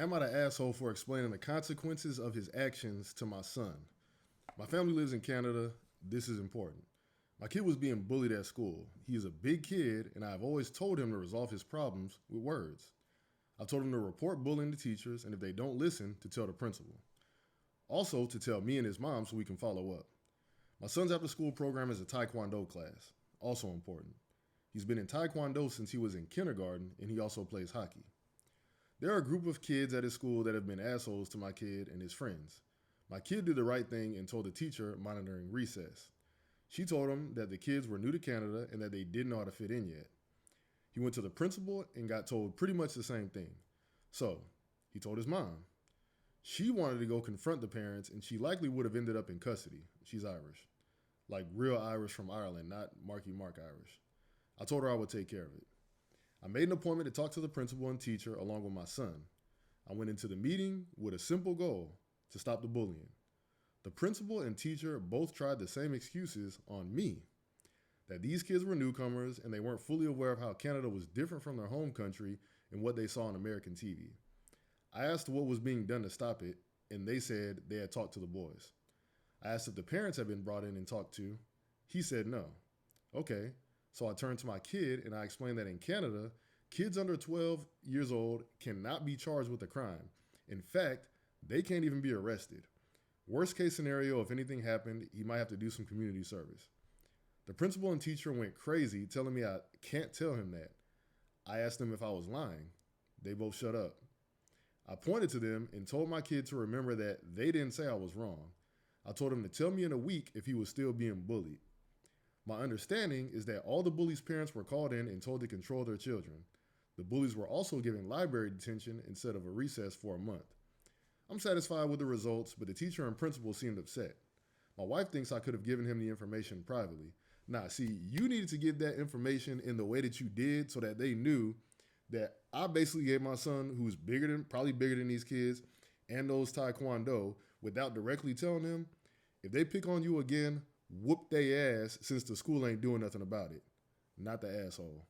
Am I the asshole for explaining the consequences of his actions to my son? My family lives in Canada. This is important. My kid was being bullied at school. He is a big kid, and I've always told him to resolve his problems with words. I've told him to report bullying to teachers, and if they don't listen, to tell the principal. Also, to tell me and his mom so we can follow up. My son's after school program is a Taekwondo class. Also important. He's been in Taekwondo since he was in kindergarten, and he also plays hockey. There are a group of kids at his school that have been assholes to my kid and his friends. My kid did the right thing and told the teacher monitoring recess. She told him that the kids were new to Canada and that they didn't know how to fit in yet. He went to the principal and got told pretty much the same thing. So, he told his mom. She wanted to go confront the parents, and she likely would have ended up in custody. She's Irish. Like real Irish from Ireland, not Marky Mark Irish. I told her I would take care of it. I made an appointment to talk to the principal and teacher along with my son. I went into the meeting with a simple goal: to stop the bullying. The principal and teacher both tried the same excuses on me. That these kids were newcomers and they weren't fully aware of how Canada was different from their home country and what they saw on American TV. I asked what was being done to stop it, and they said they had talked to the boys. I asked if the parents had been brought in and talked to. He said no. Okay, so I turned to my kid and I explained that in Canada, kids under 12 years old cannot be charged with a crime. In fact, they can't even be arrested. Worst case scenario, if anything happened, he might have to do some community service. The principal and teacher went crazy telling me I can't tell him that. I asked them if I was lying. They both shut up. I pointed to them and told my kid to remember that they didn't say I was wrong. I told him to tell me in a week if he was still being bullied. My understanding is that all the bullies' parents were called in and told to control their children. The bullies were also given library detention instead of a recess for a month. I'm satisfied with the results, but the teacher and principal seemed upset. My wife thinks I could have given him the information privately. Nah, see, you needed to give that information in the way that you did so that they knew that I basically gave my son, who's probably bigger than these kids, and those Taekwondo, without directly telling them, if they pick on you again, whoop they ass since the school ain't doing nothing about it. Not the asshole.